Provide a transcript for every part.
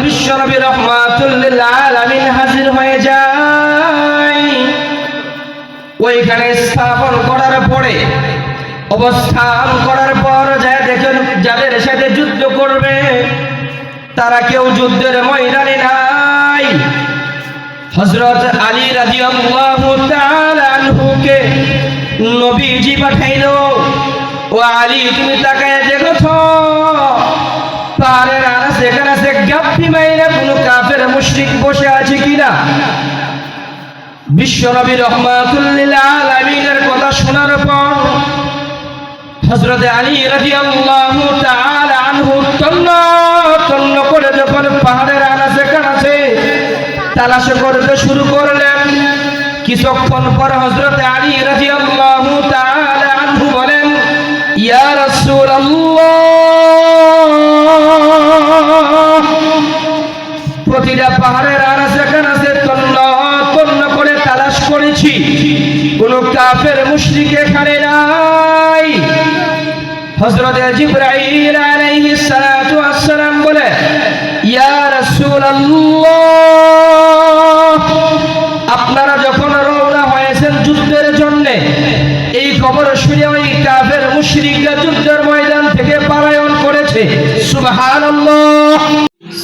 বিশ্বনবী রাহমাতুল লিল আলামিন হাজির হয়ে যায়। ওইখানে স্থাপন করার পরে অবস্থান করার পর যায় দেখেন যাদের সাথে যুদ্ধ করবে তারা কেউ যুদ্ধের ময়দানে নাই। হযরত আলী রাদিয়াল্লাহু তাআলা আনহুকে নবীজি পাঠাইলো, ও আলী তুমি তাকায় দেখো পাহাড়ের আনাচে কানাচে গাপ্পি মাইরা কোনো কাফের মুশরিক বসে আছে কিনা। বিশ্বনবী রাহমাতুল লিল আলামিনের কথা শোনার পর হযরত আলী রাদিয়াল্লাহু তাআলা আনহু তন্ন তন্ন করে যখন পাহাড়ের আনাচে কানাচে তালাশ করতে শুরু করলেন, কিছুক্ষণ পর হযরত আলী রাদিয়াল্লাহু তাআলা আনহু বলেন, ইয়া রাসূলুল্লাহ, প্রতিটা পাহাড়ের আনাচে কানাচে তন্ন তন্ন করে তালাশ করেছি, কোন কাফের মুশরিক এখানে নাই। হযরত জিবরাইল আলাইহিস সালাতু ওয়াস সালাম বলে, ইয়া রাসূলুল্লাহ, আপনারা যখন রওনা হয়েছেন যুদ্ধের জন্য এই খবর শুনে ওই কাফের মুশরিকরা যুদ্ধের ময়দান থেকে পলায়ন করেছে। সুবহানাল্লাহ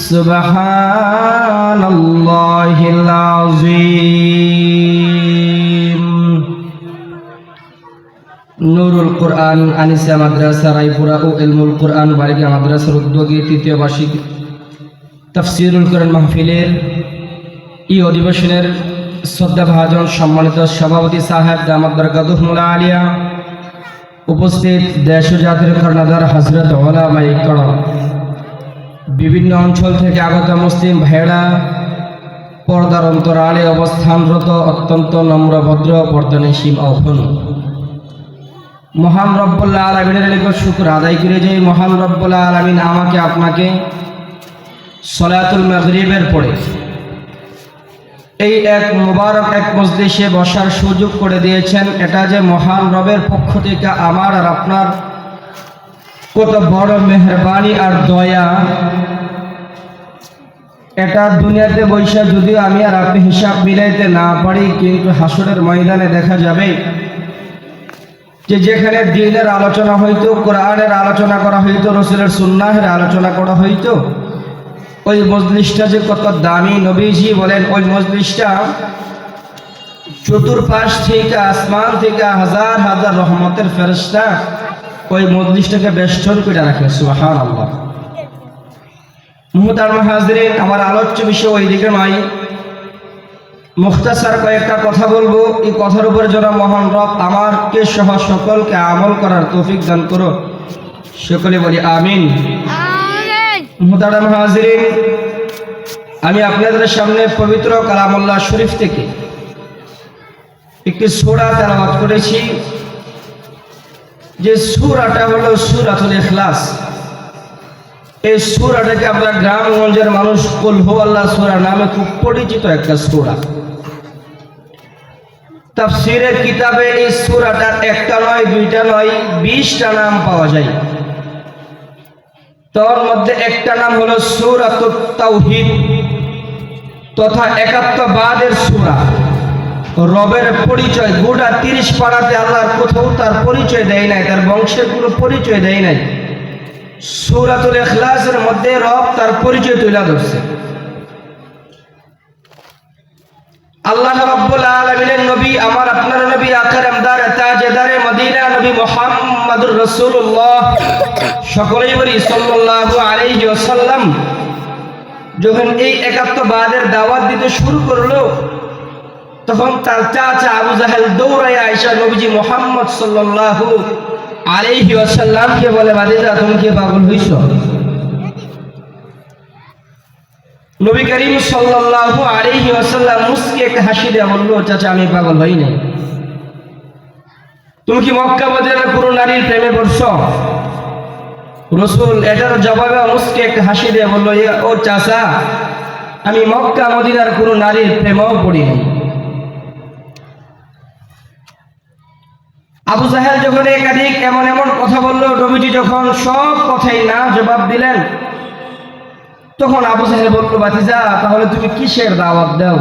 সুবহানাল্লাহিল আযীম। নুরুল কুরআন আনিসা মাদ্রাসা রায়পুরা ও ইলমুল কুরআন বারিকা মাদ্রাসার উদ্যোগে তৃতীয় বার্ষিক তাফসীরুল কুরআন মাহফিলের এই অধিবেশনের শ্রদ্ধাভাজন সম্মানিত সভাপতি সাহেব দামাত বরকাতুহুল আলিয়া, উপস্থিত দেশ ও জাতির কর্ণধার হযরত উলামায়ে কেরাম, বিভিন্ন অঞ্চল থেকে আগত মুসলিম ভাইয়েরা, পর্দার অন্তরালে অবস্থানরত অত্যন্ত নম্র ভদ্র পর্দানিসীম আহ্বান, মহান রব্বুল আলামিনের নিকট শুকর আদায় করে যে মহান রব্বুল আলামিন আমাকে আপনাকে সলাতুল মাগরিবের পরে এই এক মুবারক এক মজলিসে বসার সুযোগ করে দিয়েছেন, এটা যে মহান রবের পক্ষ থেকে আমার আর আপনার কত বড় মেহেরবানি আর দয়া। এটা দুনিয়াতে বৈশা যদিও আমি আর আপনি হিসাব মিলাইতে না পারি, কিন্তু হাসরের ময়দানে দেখা যাবে যে যেখানে দ্বীনের আলোচনা হইতো, কোরআনের আলোচনা করা হইতো, রাসূলের সুন্নাহের আলোচনা করা হইতো, ওই মজলিসটা যে কত দামি। নবীজি বলেন ওই মজলিসটা চতুর্পাশ থেকে আসমান থেকে হাজার হাজার রহমতের ফেরেশতা ওই মজলিসটাকে বেষ্টন করে রাখে। সুবহানাল্লাহ। মুহতারাম হাজরিন, আমার আলোচ্য বিষয় ওই দিকে নয়, মুখতাসার কয়েকটা কথা বলবো। এই কথার উপর যেন মহান রব আমাকে সহ সকলকে আমল করার তৌফিক দান করো, সকলে বলি আমিন। মুহতারাম হাজরিন, আমি আপনাদের সামনে পবিত্র কালামুল্লাহ শরীফ থেকে একটি সূরা তেলাওয়াত করেছি, যে সূরাটা হলো সূরাতুল ইখলাস। এই সূরাটাকে আমরা গ্রামগঞ্জের মানুষ কুল হুয়াল্লাহ সূরা নামে খুব পরিচিত একটা সূরা। তাফসীরের কিতাবে এই সূরাটার একটা নয়, দুইটা নয়, 20টা নাম পাওয়া যায়। তার মধ্যে একটা নাম হলো সূরাতুত তাওহীদ তথা একাত্মবাদের সূরা। রবের পরিচয় গোটা 30 পাড়াতে আল্লাহর কোথাও তার পরিচয় দেয় নাই, তার বংশের কোনো পরিচয় দেয় নাই। সূরাতুল ইখলাসের মধ্যে রব তার পরিচয় তুলে ধরছে। আল্লাহ রাব্বুল আলামিনের নবী, আমার আপনার নবী, আকরাম দার তাজদারে মদিনা নবী মুহাম্মদুর রাসূলুল্লাহ, সকলেই বলি সাল্লাল্লাহু আলাইহি ওয়াসাল্লাম, যখন এই একাত্মবাদের দাওয়াত দিতে শুরু করলো, তখন তার চাচা আবু জাহেল দৌড়ায় আয়েশা নবীজি মুহাম্মদ সাল্লাল্লাহু আলাইহি ওয়াসাল্লামকে বলে, ভাতিজা তুমি কি পাগল হইছো? নবী করিম সাল্লাল্লাহু আলাইহি ওয়াসাল্লাম মুস্কি একটা হাসি দিয়ে বলল, চাচা আমি পাগল হই নাই। তুমি কি মক্কা মদিনার কোনো নারীর প্রেমে পড়ছো? রাসূল এটার জবাবে মুস্কি একটা হাসি দিয়ে বলল, ও চাচা আমি মক্কা মদিনার কোনো নারীর প্রেমেও পড়ি নাই। আবু জাহেল যখন একাধিক এমন এমন কথা বলল, নবীজি যখন সব কথাই না জবাব দিলেন, তখন আবু জাহেল বলল, ভাতিজা তাহলে তুমি কিসের দাওয়াত দাও?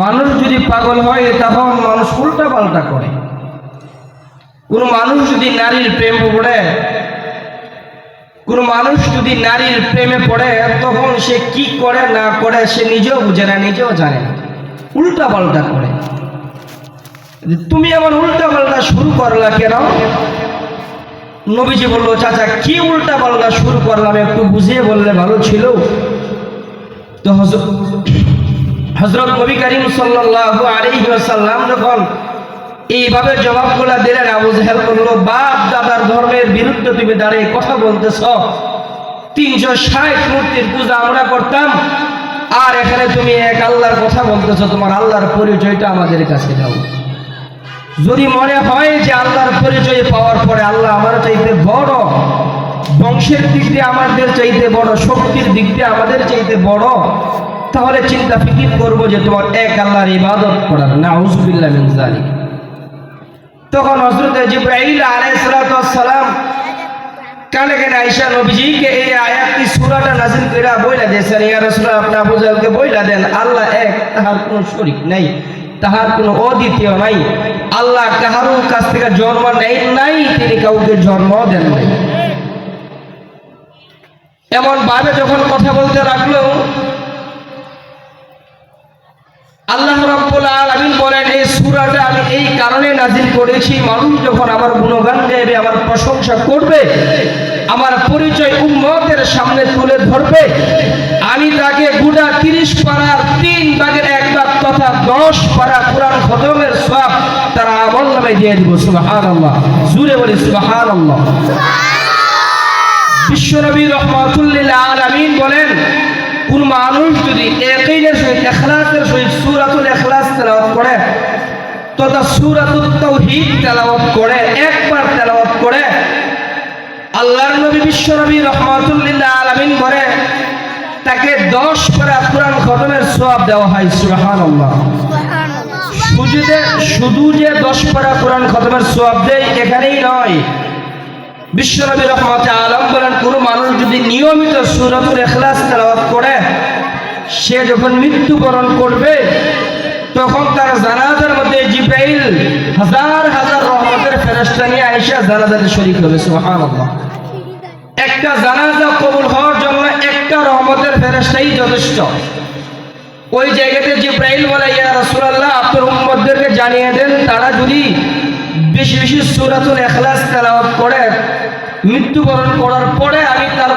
মানুষ যদি পাগল হয় তখন মানুষ উল্টা পাল্টা করে। কোন মানুষ যদি নারীর প্রেমে পড়ে, কোন মানুষ যদি নারীর প্রেমে পড়ে, তখন সে কি করে না করে সে নিজেও বুঝে না, নিজেও জানে না, উল্টা পাল্টা করে। তুমি এমন উল্টা পাল্টা শুরু করলা কেন? নবীজি বলল, চাচা কি উল্টা পাল্টা শুরু করলাম একটু বুঝিয়ে বললে ভালো ছিল। তো হযরত নবী করিম সাল্লাল্লাহু আলাইহি ওয়াসাল্লাম যখন এইভাবে জবাবগুলা দিলেন, আবু জাহেল বলল, বাপ দাদার ধর্মের বিরুদ্ধে তুমি দাঁড়িয়ে কথা বলতেছ। 360 মূর্তির পূজা আমরা করতাম, আর এখানে তুমি এক আল্লাহর কথা বলতেছ। তোমার আল্লাহর পরিচয়টা আমাদের কাছে দাও। যদি মনে হয় যে আল্লাহর পরিচয় পাওয়ার পরে আল্লাহ আমার চাইতে বড়, বংশের দিক দিয়ে আমাদের চাইতে বড়, শক্তির দিক দিয়ে আমাদের চাইতে বড়, তাহলে চিন্তা ফিকির করবো যে তোমার এক আল্লাহর ইবাদত করার। নাউযুবিল্লাহ মিন যালিক। তখন হযরত জিবরাইল আলাইহিস সালাম কানে কানে আয়েশা নবীজিকে এই আয়াতটি সূরাটা নাযিল কইরা বইলা দিয়েছেন, ইয়া রাসূলুল্লাহ আপনি আবু জাহেলকে বইলা দেন, আল্লাহ এক, তাহার কোনো শরীক নাই, তাহার কোনো অদ্বিতীয় নাই। আল্লাহ কাহারও কাছ থেকে জন্ম নেন নাই, তিনি কাউকে জন্ম দেন নাই। এমন ভাবে যখন কথা বলতে লাগলো, আল্লাহ রাব্বুল আলামিন বলেন, এই সূরাটা আমি এই কারণে নাযিল করেছি, মানুষ যখন আমার গুণগান গাইবে, আমার প্রশংসা করবে, আমার পরিচয় উম্মতের সামনে তুলে ধরবে, আমি তাকে গোটা 30 পারার 3 ভাগের 1 ভাগ তথা 10 পারা কোরআন খতমের সওয়াব তার আমলনামায় দিয়ে দিব। সুবহানাল্লাহ, জোরে বলি সুবহানাল্লাহ। বিশ্বনবী রাহমাতুল লিল আলামিন বলেন, কোন মানুষ যদি ইয়াকিনের সহিত ইখলাসের সহিত সূরাতুল ইখলাস তেলাওয়াত করে তথা সূরাতুত তাওহীদ তেলাওয়াত করে, একবার তেলাওয়াত করে, আল্লাহর নবী বিশ্বনবী রাহমাতুল লিল আলামিন বলে তাকে 10 পারা কোরআন খতমের সওয়াব দেওয়া হয়। সুবহানাল্লাহ। শুধু যে 10 পারা কোরআন খতমের সওয়াব দেয় এখানেই নয়, বিশ্বনবী রাহমাতুল আলাম বলেন, কোন মানুষ যদি নিয়মিত সূরাতুল ইখলাস তেলাওয়াত করে, সে যখন মৃত্যুবরণ করবে তখন তার জানাজার মধ্যে জিবরাইল হাজার হাজার রহমতের ফেরেশতা নিয়ে আয়েশা জানাজাতে শরীক হবে। সুবহানাল্লাহ। একটা জানাজা কবুল হওয়ার জন্য একটা রহমতের ফেরেশতাই যথেষ্ট। ওই জায়গাতে জিবরাইল বলে, ইয়া রাসূলুল্লাহ আপনার উম্মতদেরকে জানিয়ে দেন, তারা যদি বেশি বেশি সূরাতুল ইখলাস তেলাওয়াত করে মৃত্যুবরণ করার পরে আমি তার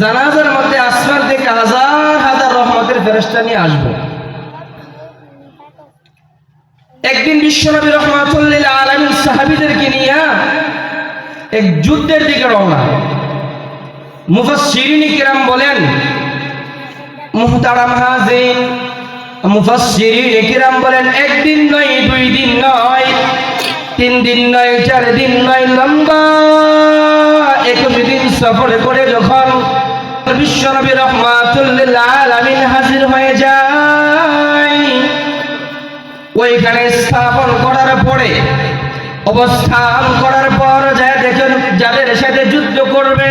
জানাজার মধ্যে আসমান থেকে হাজার হাজার রহমতের ফেরেশতা নিয়ে আসব। একদিন বিশ্বনবী রাহমাতুল লিল আলামিন সাহাবীদেরকে নিয়ে এক যুদ্ধের দিকে রওনা। মুফাসসিরিন কিরাম বলেন, মুহতারাম হাজির, মুফাসসিরিন কিরাম বলেন, একদিন নয়, 2 দিন নয়, 3 দিন নয়, 4 দিন নয়, লম্বা 21 দিন সফর করে যখন বিশ্বনবী রাহমাতুল লিল আলামিন হাজির হয়ে যায়, ওইখানে স্থাপন করার পরে, অবস্থান করার পর যায় দেখেন যাদের সাথে যুদ্ধ করবে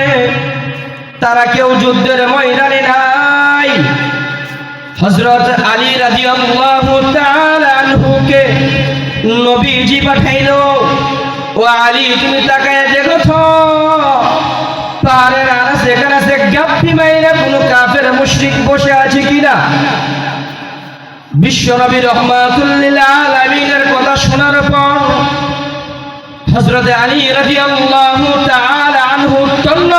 তারা কেউ যুদ্ধের ময়দানে নাই। হযরত আলী রাদিয়াল্লাহু তাআলা আনহুকে নবীজি পাঠাইলো, ও আলী তুমি তাকায় দেখো তো পাহাড়ের আনাচে কানাচে গাপ্পি মাইরা কোনো কাফের মুশরিক বসে আছে কিনা। বিশ্বনবী রাহমাতুল লিল আলামিনের কথা শোনার পর হযরত আলী রাদিয়াল্লাহু তাআলা আনহু তন্ন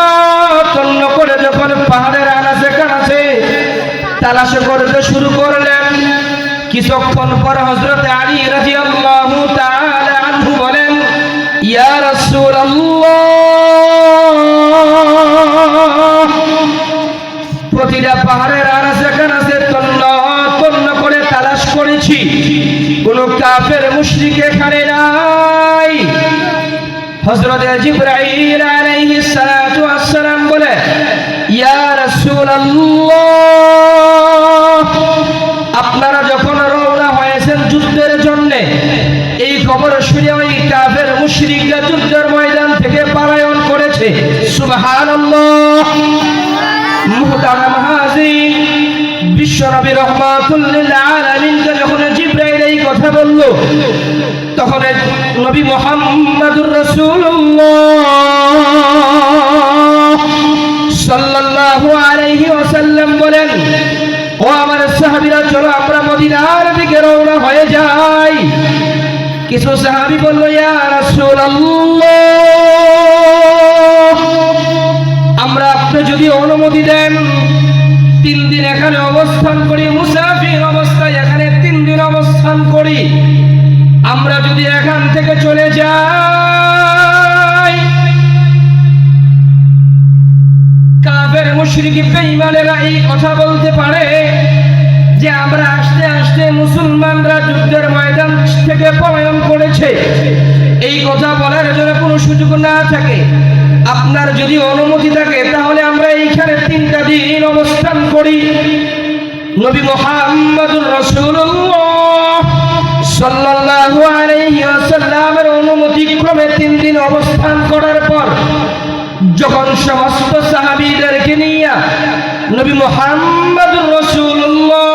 তন্ন করে যখন পাহাড়ের আনাচে কানাচে তালাশ করতে শুরু করলেন, কিছুক্ষণ পর হযরত আলী রাদিয়াল্লাহু তাআলা আনহু বলেন, ইয়া রাসূলুল্লাহ, প্রতিটা পাহাড়ের আনাচে কানাচে তন্ন তন্ন করে তালাশ করেছি, কোন কাফের মুশরিক এখানে নাই। হযরত জিবরাইল আলাইহিস সালাতু ওয়াস সালাম বলে, ইয়া রাসূলুল্লাহ, আপনারা যখন রওনা হয়েছেন যুদ্ধের জন্য, এই খবর শুনে ওই কাফের মুশরিকরা যুদ্ধের ময়দান থেকে পলায়ন করেছে। সুবহানাল্লাহ। আজিম। বিশ্বনবী রাহমাতুল লিল আলামিনকে যখন জিবরাইল এই কথা বলল, তখন নবী মুহাম্মদুর রাসূলুল্লাহ সাল্লাল্লাহু আলাইহি ওয়াসাল্লাম বলেন, ও আমার সাহাবীরা, চলো আমরা মদিনার দিকে রওনা হয়ে যাই। কিছু সাহাবী বলল, ইয়া রাসূলুল্লাহ, আমরা আপনি যদি অনুমতি দেন 3 দিন এখানে অবস্থান করি, মুসাফির অবস্থায় এখানে 3 দিন অবস্থান করি। আমরা যদি এখান থেকে চলে যাই, কাফের মুশরিক বেঈমানেরা এই কথা বলতে পারে যে আমরা আস্তে আস্তে মুসলমানরা যুদ্ধের ময়দান থেকে পলায়ন করেছে। এই কথা বলার জন্য কোনো সুযোগ না থাকে, আপনার যদি অনুমতি থাকে তাহলে আমরা এইখানে 3টা দিন অবস্থান করি। নবী মুহাম্মদুর রাসূলুল্লাহ সাল্লাল্লাহু আলাইহি ওয়াসাল্লামের অনুমতি ক্রমে 3 দিন অবস্থান করার পর যখন সমস্ত সাহাবীদেরকে নিয়ে নবী মুহাম্মদুর রাসূলুল্লাহ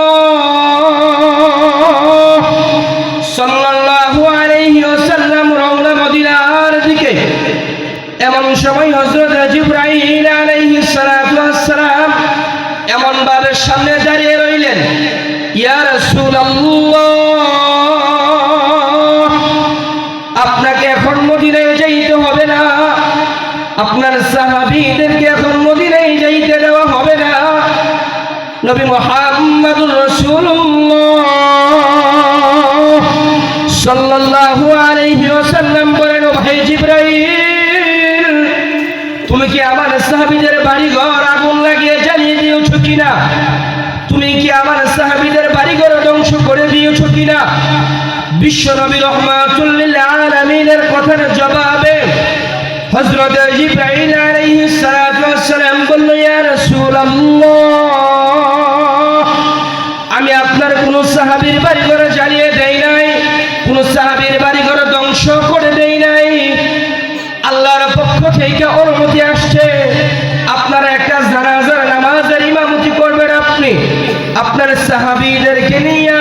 সাল্লাল্লাহু আলাইহি ওয়াসাল্লাম রওনা মদিনার দিকে, এমন সময় হযরত জিবরাইল আলাইহিস সালাতু ওয়াস সালাম এমন ভাবে সামনে দাঁড়িয়ে রইলেন, ইয়া রাসূলুল্লাহ, আপনাকে এখন মদিনায় যাইতে হবে না, আপনার সাহাবীদেরকে এখন মদিনায় যাইতে দেওয়া হবে না। নবী মুহাম্মদুর রাসূলুল্লাহ সাল্লাল্লাহু আলাইহি ওয়াসাল্লাম বলেন, ও ভাই জিবরাইল, তুমি কি আমার সাহাবীদের বাড়িঘর আগুন লাগিয়ে জ্বালিয়ে দিয়েছো কিনা? তুমি কি আমার সাহাবীদের বাড়িঘর ধ্বংস করে দিয়েছো কিনা? বিশ্ব নবী রাহমাতুল লিল আলামিনের কথার জবাবে হযরত জিবরাইল আলাইহিস সালাতু ওয়াস সালাম বলল, ইয়া রাসূলুল্লাহ, আমি আপনার কোন সাহাবীর বাড়িঘর জ্বালিয়ে দেই নাই, কোন সাহাবীর বাড়িঘর ধ্বংস করে দেই নাই। আল্লাহর পক্ষ থেকে অনুমতি আসছে, আপনারা একটা জানাজার নামাজের ইমামতি করবেন, আপনি আপনার সাহাবীদেরকে নিয়ে।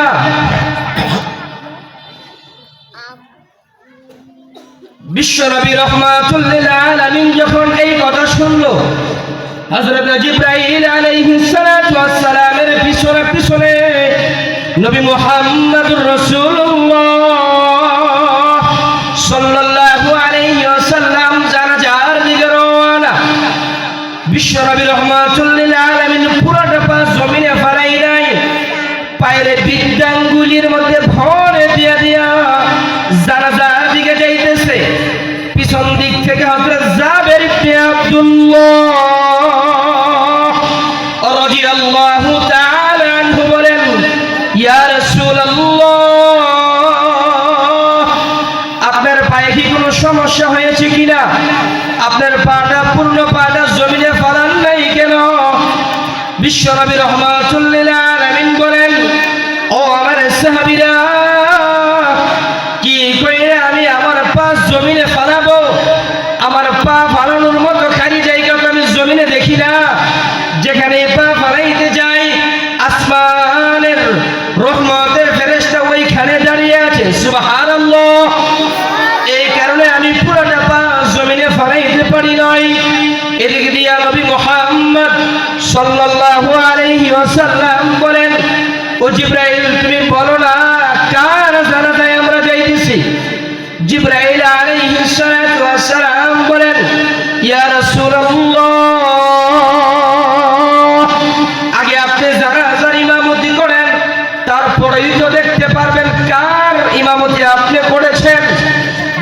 বিশ্বনবী রাহমাতুল লিল আলামিন যখন এই কথা শুনল, হযরত জিবরাইল আলাইহিস সালাতু ওয়াস সালামের পিছনে পিছনে নবী মুহাম্মদুর রাসূলুল্লাহ সাল্লাল্লাহু আলাইহি ওয়াসাল্লাম জানাজার দিকে রওনা। বিশ্বনবী রাহমাতুল লিল আলামিন পুরোটা পা জমিনে ফেলাই নাই, পায়ের বৃদ্ধাঙ্গুলির মধ্যে ভরে দিয়া দিয়া জানাজার দিকে যাইতেছে। পিছন দিক থেকে হযরত জাবের ইবনে আব্দুল্লাহ রাদিয়াল্লাহু তাআলা আনহু বলেন, ইয়া রাসূলুল্লাহ, আপনার পায়ে কি কোনো সমস্যা হয়েছে কিনা? আপনার পাটা পূর্ণ পাটা জমিনে ফেলান নাই কেন? বিশ্বনবী রাহমাতুল লিল আলামিন বলেন, ও আমার সাহাবীরা, কি কইরা আমি আমার পা জমিনে ফেলাবো? আমার পা ফালানোর মতো খালি জায়গা তো আমি জমিনে দেখি না। যেখানে পা ফালাইতে যাই, আসমানের রহমতের ফেরেশতা ওইখানে দাঁড়িয়ে আছে, সুবহানাল্লাহ। এই কারণে আমি পুরোটা পা জমিনে ফালাইতে পারি নাই। এদিক দিয়া নবী মুহাম্মদ সাল্লাল্লাহু আলাইহি ওয়াসাল্লাম বলেন, ও জিবরাইল, তুমি বলো না কার জানাজায় আমরা যাইতেছি? জিবরাইল আলাইহিস সালাতু ওয়াস সালাম বলেন, ইয়া রাসূলুল্লাহ, আগে আপনি জানাজার ইমামতি করেন, তারপরেই তো দেখতে পারবেন কার ইমামতি আপনি করেছেন।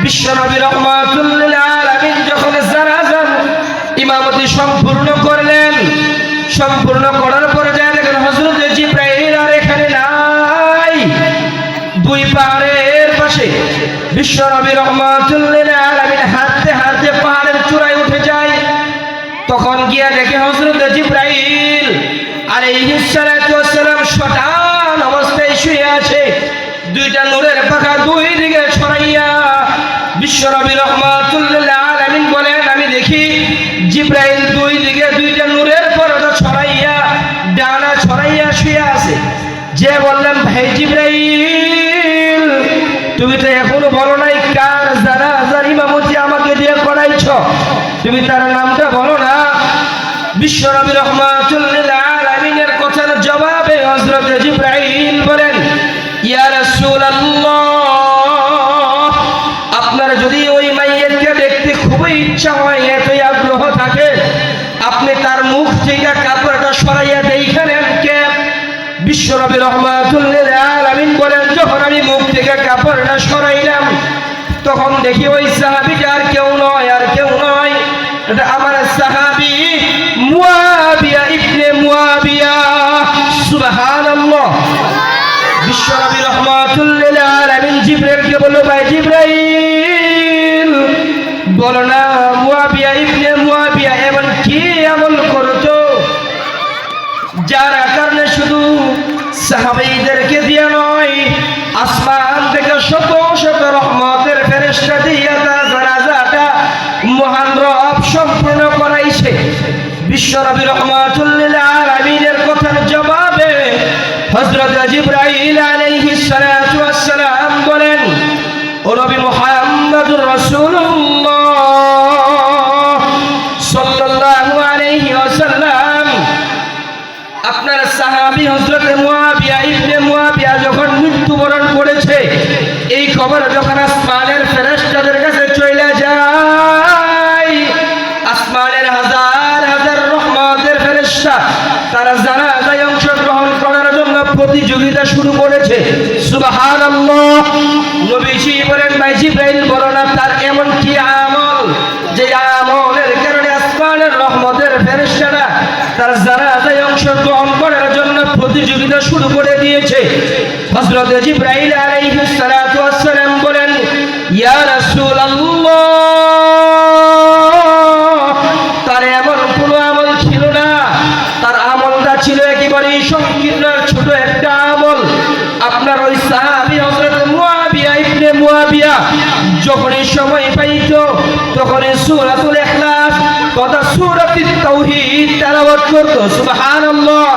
বিশ্বনবী রাহমাতুল লিল আলামিন যখন জানাজার ইমামতি সম্পূর্ণ করলেন, সম্পূর্ণ করার পরে যায় দেখেন হযরত জিবরাইল আর এখানে নাই। দুই পাহাড়ের পাশে বিশ্বনবী রাহমাতুল লিল আলামিন হাঁটতে হাঁটতে পাহাড়ের চূড়ায় উঠে যায়। তখন গিয়া দেখে হযরত জিবরাইল আলাইহিস সালাতু ওয়াস সালাম শটান অবস্থায় শুয়ে আছে, দুইটা নূরের পাখা দুই দিকে ছড়াইয়া। বিশ্বনবী রাহমাতুল লিল আলামিন বলেন, আমি দেখি জিবরাইল দুই দিকে দুইটা নূরের পর্দা ছড়াইয়া ডান যে বললেন ভাই জিবরাইল, তুমি তো এখনো বলো নাই কার জানাজার ইমামতি আমাকে দিয়ে করাইছ, তুমি তার নামটা বলো না। বিশ্বনবী রাহমাতুল লিল আলামিনের কথার জবাবে হযরত জিবরাইল বলেন, ইয়া রাসূলুল্লাহ, আপনার যদি ওই মাইয়িতকে দেখতে খুবই ইচ্ছা হয়, এতই আগ্রহ থাকে, আপনি তার মুখ থেকে কাপড়টা সরাইয়া দেখানেন কে। বিশ্বনবী রাহমাতুল লিল আলামিন বলেন, যখন আমি মুখ থেকে কাপড়টা সরাইলাম, তখন দেখি ওই সাহাবীটা আর কেউ নয়, আর কেউ নয়, এটা আমার সাহাবী মুয়াবিয়া ইবনে মুয়াবিয়া। সুবহানাল্লাহ। বিশ্বনবী রাহমাতুল লিল আলামিন জিবরাইলকে বলল, ভাই জিবরাইল, বলো না মুয়াবিয়া ইবনে মুয়াবিয়া এমন কি আমল করছো যার কারণে শুধু সাহাবীদেরকে দিয়ে নয়, আসমান থেকে শত শত রহমতের ফেরেশতা দিয়ে তার জানাজাটা মহান রব সম্পূর্ণ করাইছে। বিশ্বনবী রাহমাতুল লিল আলামিনের কথার জবাবে হযরত জিবরাইল আলাইহিস সালাতু ওয়াস সালাম বলেন, ও নবী মুহাম্মদুর রাসূলুল্লাহ সাল্লাল্লাহু আলাইহি ওয়াসাল্লাম, আপনার সাহাবী হযরত মুয়াবিয়া ইবনে মুয়াবিয়া যখন মৃত্যুবরণ করেছে, এই খবর যখন আসমানের ফেরেশতাদের কাছে চলে যায়, আসমানের হাজার হাজার রহমতের ফেরেশতা তারা জানাজায় অংশগ্রহণ করার জন্য প্রতিযোগিতা শুরু করেছে। সুবহানাল্লাহ। নবীজি বলেন, ভাই জিবরাইল, বলো না তার এমন কি আমল যে আমলের কারণে আসমানের রহমতের ফেরেশতারা তার জানাজায় অংশগ্রহণ করার জন্য প্রতিযোগিতা শুরু করে দিয়েছে। হযরত জিবরাইল আলাইহিস সালাতু ওয়াস সালাম বলেন, ইয়া রাসূলুল্লাহ, তার এমন কোনো আমল ছিল না, তার আমলটা ছিল একেবারেই সংকীর্ণ ছোট একটা আমল। আপনার ওই সাহাবী হযরত মুয়াবিয়া ইবনে মুয়াবিয়া যখনই সময় পাইত, তখনই সূরাতুল ইখলাস তথা সূরাতুত তাওহীদ তেলাওয়াত করত। সুবহানাল্লাহ।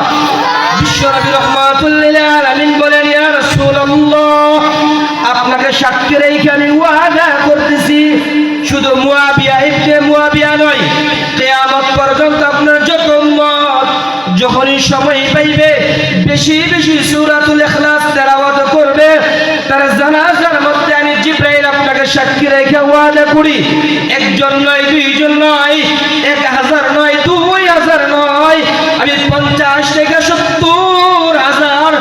বিশ্বনবী রাহমাতুল লিল আলামিন বলেন, ইয়া রাসূলুল্লাহ, আপনাকে সাক্ষী রেখে আমি ওয়াদা করতেছি, শুধু মুয়াবিয়া ইবনে মুয়াবিয়া নয়, কিয়ামত পর্যন্ত আপনার যত উম্মত যখনই সময় পাইবে বেশি বেশি সূরাতুল ইখলাস তেলাওয়াত করবে, তার জানাজার মধ্যে আমি জিবরাইল আপনাকে সাক্ষী রেখে ওয়াদা করি, একজন নয়, দুইজন নয়, 1000 নয়, 2000 নয়, আমি 50 থেকে 70,000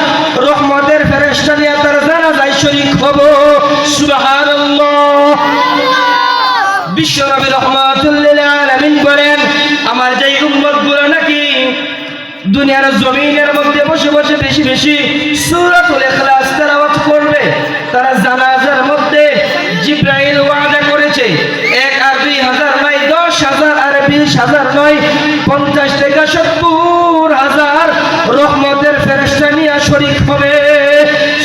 রহমতের ফেরেশতা নিয়ে তার জানাজায় শরীক হব। সুবহানাল্লাহ। বিশ্বনবী রাহমাতুল লিল আলামিন বলেন, আমার যেই উম্মতগুলো নাকি দুনিয়ার জমিনের মধ্যে বসে বসে বেশি বেশি সূরাতুল ইখলাস তেলাওয়াত করবে, তারা জানাজার মধ্যে জিবরাইল ওয়াদা করেছে 1 আর 2000 নয়, 10,000 আর 20,000 নয়, 50 থেকে 70,000 রহমতের ফেরেশতা নিয়ে শরীক হবে।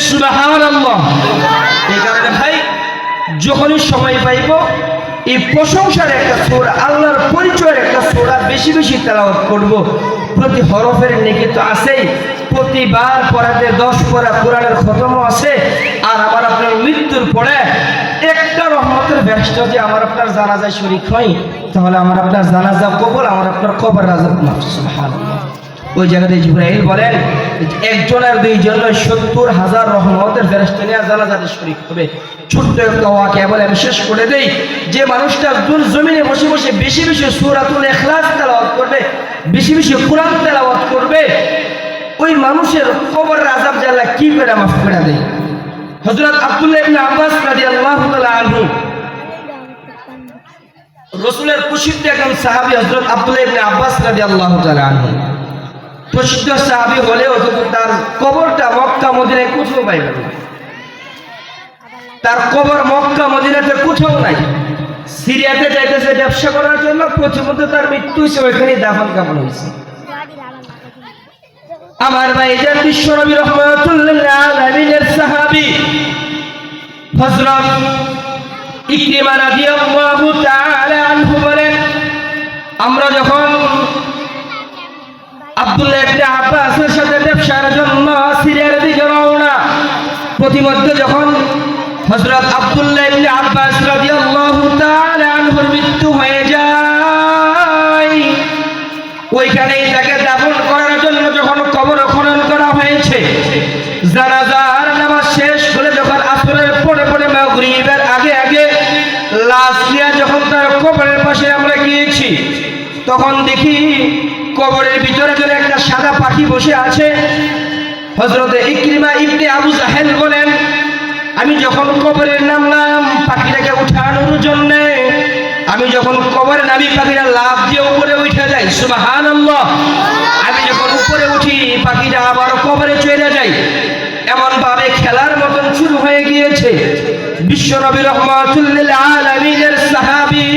সুবহানাল্লাহ। এই কারণে ভাই, যখনই সময় পাইব এই প্রশংসার একটা সূরা, আল্লাহর পরিচয়ের একটা সূরা বেশি বেশি তেলাওয়াত করব। প্রতি হরফের নেকি তো আছেই, প্রতিবার পড়াতে 10 পড়া কোরআনের খতমও আছে। আর আবার আপনার মৃত্যুর পরে একটা রহমতের ফেরেশতা যে আমার আপনার জানাজায় শরীক হয়, তাহলে আমার আপনার জানাজা কবুল, আমার আপনার কবর আযাব মাফ। সুবহানাল্লাহ। ওই জায়গাতে জিবরাইল বলেন, একজন আর দুইজন নয়, 70,000 রহমতের ফেরেশতা নিয়ে জানাজাতে শরীক হবে। ছোট্ট একটা ওয়াকিয়া বলে আমি শেষ করে দেই, যে মানুষটা জমিনে বসে বসে বেশি বেশি সূরাতুল ইখলাস তেলাওয়াত করবে, বেশি বেশি কোরআন তেলাওয়াত করবে, ওই মানুষের কবরের আযাব আল্লাহ কি করে মাফ করে দেয়। হযরত আব্দুল্লাহ ইবনে আব্বাস রাদিয়াল্লাহু তাআলা আনহু, রাসূলের প্রসিদ্ধ একজন সাহাবী হযরত আব্দুল্লাহ ইবনে আব্বাস রাদিয়াল্লাহু তাআলা আনহু, প্রসিদ্ধ সাহাবী হলেও কিন্তু তার কবরটা মক্কা মদিনায় কোথাও পাইবেন না। তার কবর মক্কা মদিনাতে কোথাও নাই। সিরিয়াতে যাইতেছে ব্যবসা করার জন্য, প্রথমত তার মৃত্যু হয়েছে, ওইখানে দাফন কাফন হয়েছে। আমার ভাইজান, বিশ্বনবী রাহমাতুল লিল আলামিনের সাহাবী হযরত ইকরিমা রাদিয়াল্লাহু তাআলা আনহু বলেন, আমরা যখন আব্দুল্লাহ ইবনে আব্বাসের সাথে ব্যবসার জন্য সিরিয়ার দিকে প্রতিমধ্যে যখন হযরত আব্দুল্লাহ ইবনে আব্বাস রাদিয়াল্লাহু তাআলা আনহুর মৃত্যু হয়ে যায়, ওইখানেই তাকে দাফন করার জন্য যখন কবর খনন করা হয়েছে, জানাজার নামাজ শেষ করে যখন আসরের পরে পরে মাগরিবের আগে আগে লাশ নিয়ে যখন তার কবরের পাশে আমরা গিয়েছি, তখন দেখি কবরের ভিতরে যেন একটা সাদা পাখি বসে আছে। হযরত ইকরিমা ইবনে আবু জাহেল বলেন, আমি যখন কবরে নামলাম পাখিটাকে উঠানোর জন্য, আমি যখন কবরে নামি পাখিটা লাফ দিয়ে উপরে উঠে যায়, সুবহানাল্লাহ। আমি যখন উপরে উঠি পাখিটা আবার কবরে চলে যায়। এমন ভাবে খেলার মতন শুরু হয়ে গিয়েছে। বিশ্বনবী রাহমাতুল লিল আলামিনের সাহাবী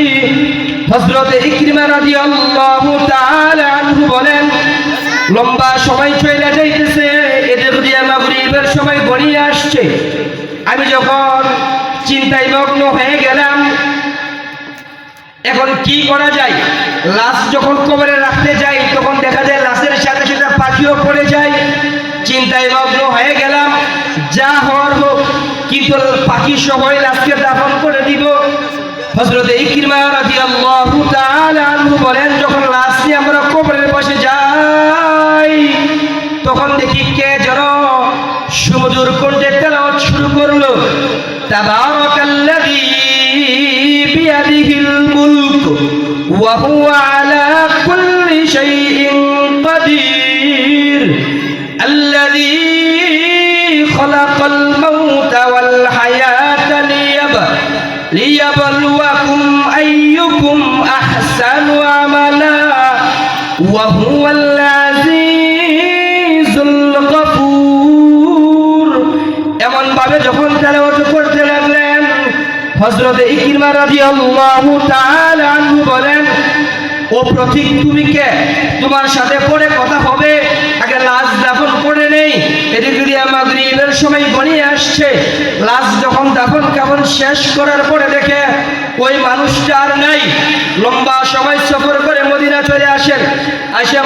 হযরত ইকরিমা রাদিয়াল্লাহু তাআলা আনহু বলেন, লম্বা সময় চলে যাইতেছে, এদের দিয়ে মাগরিবের সময় গড়িয়ে আসছে। আমি যখন চিন্তায় মগ্ন হয়ে গেলাম, এখন কি করা যায়। লাশ যখন কবরে রাখতে যাই তখন দেখা যায় লাশের সাথে সাথে পাখিও পড়ে যায়। চিন্তায় মগ্ন হয়ে গেলাম, যা হওয়ার হোক, কিন্তু পাখি সবাই লাশকে দাফন করে দিব। হযরত ইকরিমা রাদিয়াল্লাহু তাআলা আনহু বলেন, যখন লাশ নিয়ে আমরা কবরের পাশে যাই তখন দেখি কে যেন সুমধুর কণ্ঠে তেলাওয়াত শুরু করলো, তাবারাকাল্লাযী বিয়াদিহিল মুলক ওয়া হুয়া আলা কুল্লি শাইইন কাদির আল্লাযী খালাকাল মাউতা ওয়াল হায়াতা লিয়াবলুয়াকুম আইয়ুকুম আহসানু আমালা ওয়া হুয়াল আজিজুল গফুর। এমন ভাবে যখন তেলাওয়াত করতে লাগলেন, হযরত ইকরিমা রাদিয়াল্লাহু তাআলা আনহু বলেন, ও প্রতীক তুমি কে? তোমার সাথে পরে কথা হবে, আগে লাশ দাফন করে নেই। এদিকে দিয়ে মাগরিবের সময় গড়িয়ে আসছে। লাশ যখন দাফন কাফন শেষ করার পরে দেখে ওই মানুষটা আর নাই। লম্বা সময় সফর করে মদিনা চলে আসেন। আসে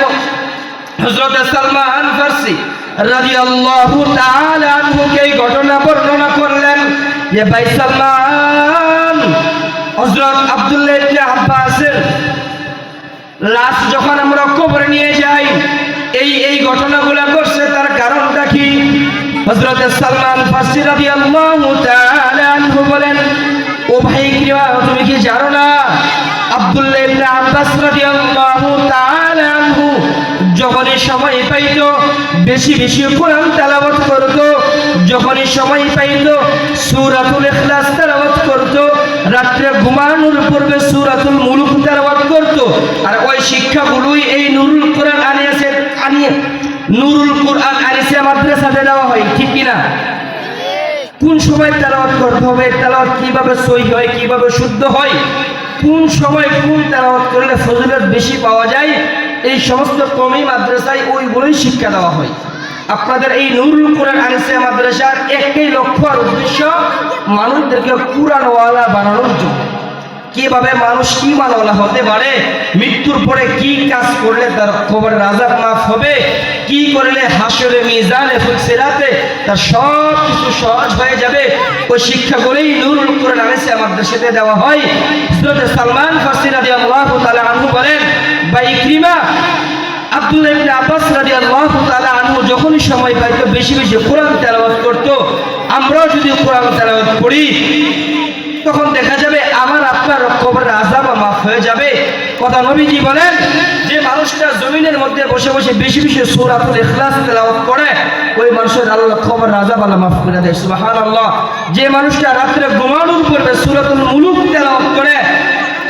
হযরত সালমান ফারসি রাদিয়াল্লাহু তাআলা আনহুকে এই ঘটনা বর্ণনা করলেন যে, ভাই সালমান, হযরত আব্দুল্লাহ ইবনে আব্বাসের লাশ যখন আমরা কবরে নিয়ে যাই, এই ঘটনাগুলো করছে, তার কারণটা কি? হযরত সালমান ফারসি রাদিয়াল্লাহু তাআলা আনহু বলেন, ও ভাই ইকরিমা, তুমি কি জানো না আব্দুল্লাহ ইবনে আব্বাস রাদিয়াল্লাহু তাআলা আনহু যখনই সময় পাইতো বেশি বেশি কোরআন তেলাওয়াত করতো, যখনই সময় পাইতো সূরাতুল ইখলাস তেলাওয়াত করতো, রাত্রে ঘুমানোর পূর্বে সূরাতুল মুলক তেলাওয়াত করতো। আর ওই শিক্ষাগুলোই এই নুরুল কোরআন আনিসে মাদ্রাসাতে দেওয়া হয়, ঠিক কিনা? কোন সময় তেলাওয়াত করতে হবে, তেলাওয়াত কিভাবে সহি হয়, কিভাবে শুদ্ধ হয়, কোন সময় কোন তেলাওয়াত করলে ফজিলত বেশি পাওয়া যায়, এই সমস্ত কওমি মাদ্রাসায় ওইগুলোই শিক্ষা দেওয়া হয়। আপনাদের এই নুরুল কোরআন আনিসে মাদ্রাসার একটাই লক্ষ্য আর উদ্দেশ্য, মানুষদেরকে কোরআনওয়ালা বানানোর জন্য। কিভাবে মানুষ ঈমানওয়ালা হতে পারে, মৃত্যুর পরে কি কাজ করলে তার কবরের আযাব মাফ হবে, কি করলে হাসরে মিজানে ফুলসিরাতে তার সব কিছু সহজ হয়ে যাবে, ওই শিক্ষাগুলোই নুরুল কোরআন আনিসে মাদ্রাসাতে দেওয়া হয়। হযরত সালমান ফারসি রাদিয়াল্লাহু তাআলা আনহু বলেন, ভাই ইকরিমা, আব্দুল্লাহ ইবনে আব্বাস রাদিয়াল্লাহু তাআলা আনহু যখনই সময় পাইতো বেশি বেশি কোরআন তেলাওয়াত করতো। আমরাও যদি কোরআন তেলাওয়াত করি তখন দেখা যাবে আমার আপনার কবরের আযাব মাফ হয়ে যাবে। কথা নবীজি বলেন, যে মানুষটা জমিনের মধ্যে বসে বসে বেশি বেশি সূরাতুল ইখলাস তেলাওয়াত করে, ওই মানুষের আল্লাহ কবরের আযাব আল্লাহ মাফ করে দেয়, সুবহানাল্লাহ। যে মানুষটা রাত্রে ঘুমানোর পূর্বে সূরাতুল মুলক তেলাওয়াত করে,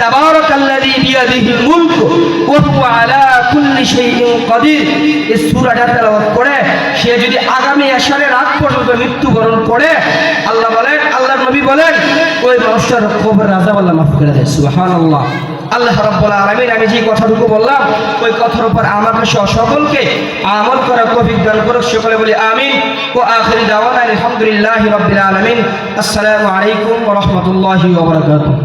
তাবারাকাল্লাযী বিয়াদিহিল মুলক ওয়া হুয়া আলা কুল্লি শাইইন কাদির, এই সূরাটা তেলাওয়াত করে সে যদি আগামী এশারের রাত পর্যন্ত মৃত্যুবরণ করে, আল্লাহ বলেন, আল্লাহর নবী বলেন, ওই মানুষটার কবরের আযাব আল্লাহ মাফ করে দেয়, সুবহানাল্লাহ। আল্লাহ রাব্বুল আলামিন আমি যে কথাটুকু বললাম ওই কথার উপর আমাকে সহ সকলকে আমল করার তৌফিক দান করুক। সকলে বলি আমিন। ওয়া আখিরু দাওয়ানা আলহামদুলিল্লাহি রাব্বিল আলামিন। আসসালামু আলাইকুম ওয়া রাহমাতুল্লাহি ওয়া বারাকাতুহু।